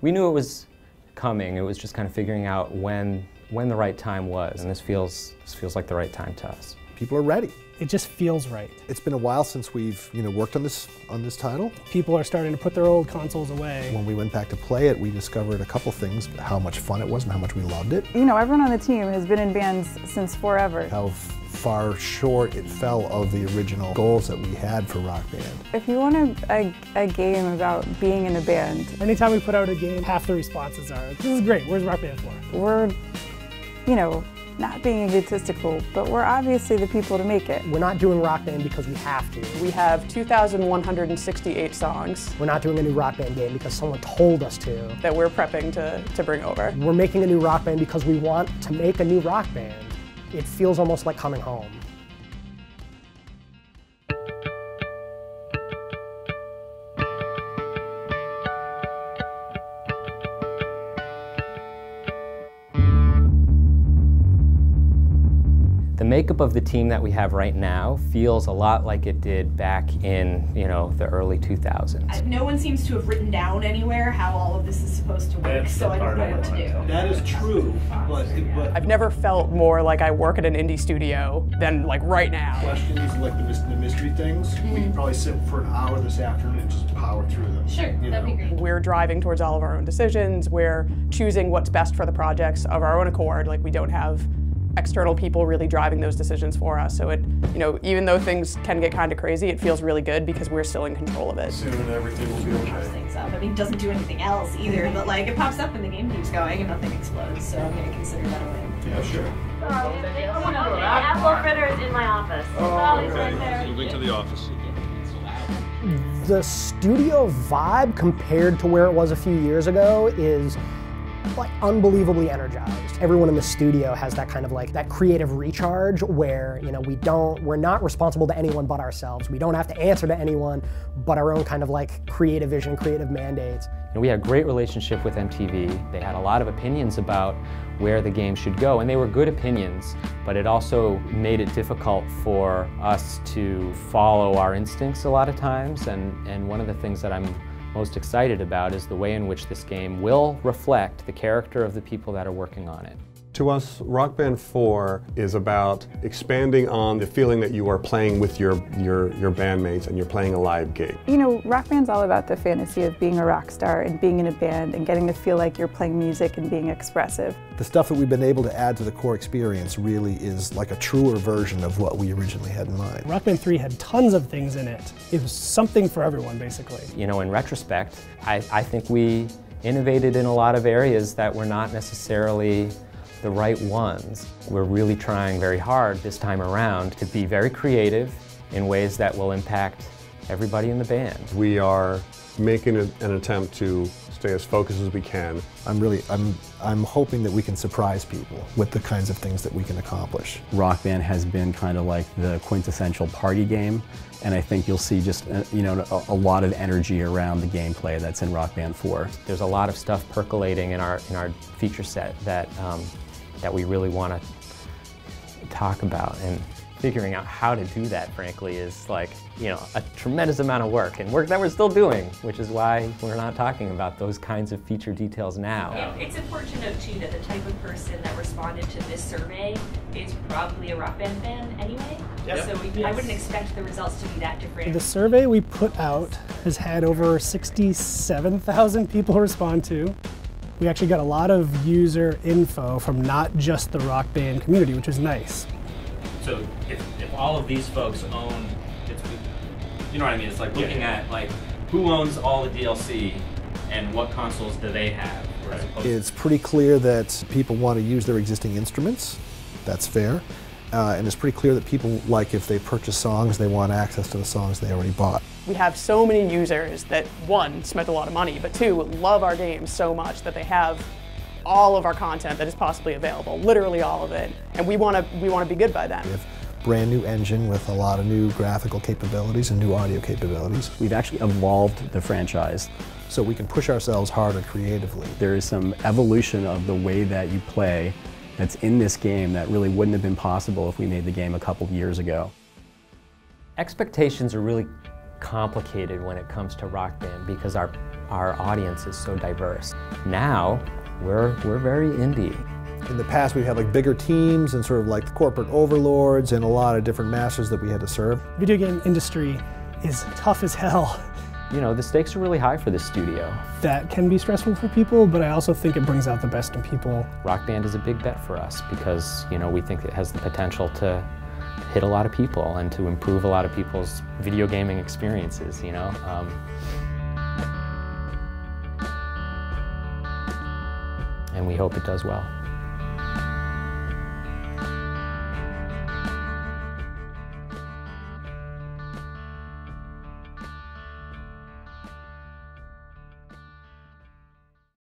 We knew it was coming. It was just kind of figuring out when the right time was, and this feels like the right time to us. People are ready. It just feels right. It's been a while since we've worked on this title. People are starting to put their old consoles away. When we went back to play it, we discovered a couple things, how much fun it was and how much we loved it. You know, everyone on the team has been in bands since forever. How far short it fell of the original goals that we had for Rock Band. If you want a game about being in a band. Anytime we put out a game, half the responses are, this is great, where's Rock Band for? We're, you know, not being egotistical, but we're obviously the people to make it. We're not doing Rock Band because we have to. We have 2,168 songs. We're not doing a new Rock Band game because someone told us to. That we're prepping to bring over. We're making a new Rock Band because we want to make a new Rock Band. It feels almost like coming home. The makeup of the team that we have right now feels a lot like it did back in, the early 2000s. No one seems to have written down anywhere how all of this is supposed to work, so I don't know what to do. That is true, but I've never felt more like I work at an indie studio than like right now. Questions like the mystery things, we could probably sit for an hour this afternoon and just power through them. Sure, that'd be great. We're driving towards all of our own decisions. We're choosing what's best for the projects of our own accord. Like, we don't have external people really driving those decisions for us. So it, even though things can get kind of crazy, it feels really good because we're still in control of it. Soon everything will be okay. Things up. I mean, it doesn't do anything else either, but like it pops up and the game keeps going and nothing explodes. So I'm going to consider that a win. Yeah, sure. Apple fritters in my office. Oh, okay. Moving to the office. The studio vibe compared to where it was a few years ago is like unbelievably energized. Everyone in the studio has that kind of like that creative recharge where, we're not responsible to anyone but ourselves. We don't have to answer to anyone but our own kind of like creative vision, creative mandates. We had a great relationship with MTV. They had a lot of opinions about where the game should go, and they were good opinions, but it also made it difficult for us to follow our instincts a lot of times, and one of the things that I'm most excited about is the way in which this game will reflect the character of the people that are working on it. To us, Rock Band 4 is about expanding on the feeling that you are playing with your bandmates and you're playing a live gig. Rock Band's all about the fantasy of being a rock star and being in a band and getting to feel like you're playing music and being expressive. The stuff that we've been able to add to the core experience really is like a truer version of what we originally had in mind. Rock Band 3 had tons of things in it. It was something for everyone, basically. In retrospect, I think we innovated in a lot of areas that were not necessarily the right ones. We're really trying very hard this time around to be very creative in ways that will impact everybody in the band. We are making an attempt to stay as focused as we can. I'm hoping that we can surprise people with the kinds of things that we can accomplish. Rock Band has been kind of like the quintessential party game, and I think you'll see just a lot of energy around the gameplay that's in Rock Band 4. There's a lot of stuff percolating in our feature set that we really want to talk about, and figuring out how to do that, frankly, is like, a tremendous amount of work, and work that we're still doing, which is why we're not talking about those kinds of feature details now. It's important to note, too, that the type of person that responded to this survey is probably a Rock Band fan anyway. Yep. So I wouldn't expect the results to be that different. The survey we put out has had over 67,000 people respond to. We actually got a lot of user info from not just the Rock Band community, which is nice. So if all of these folks own, you know what I mean? It's like looking at like who owns all the DLC and what consoles do they have. It's pretty clear that people want to use their existing instruments. That's fair. And it's pretty clear that people, like, if they purchase songs, they want access to the songs they already bought. We have so many users that, one, spent a lot of money, but two, love our games so much that they have all of our content that is possibly available, literally all of it. And we want to be good by them. We have a brand new engine with a lot of new graphical capabilities and new audio capabilities. We've actually evolved the franchise. So we can push ourselves harder creatively. There is some evolution of the way that you play that's in this game that really wouldn't have been possible if we made the game a couple of years ago. Expectations are really complicated when it comes to Rock Band because our our audience is so diverse. Now, we're very indie. In the past, we've had like bigger teams and sort of like the corporate overlords and a lot of different masters that we had to serve. Video game industry is tough as hell. You know, the stakes are really high for this studio. That can be stressful for people, but I also think it brings out the best in people. Rock Band is a big bet for us because, you know, we think it has the potential to hit a lot of people and to improve a lot of people's video gaming experiences, you know. And we hope it does well.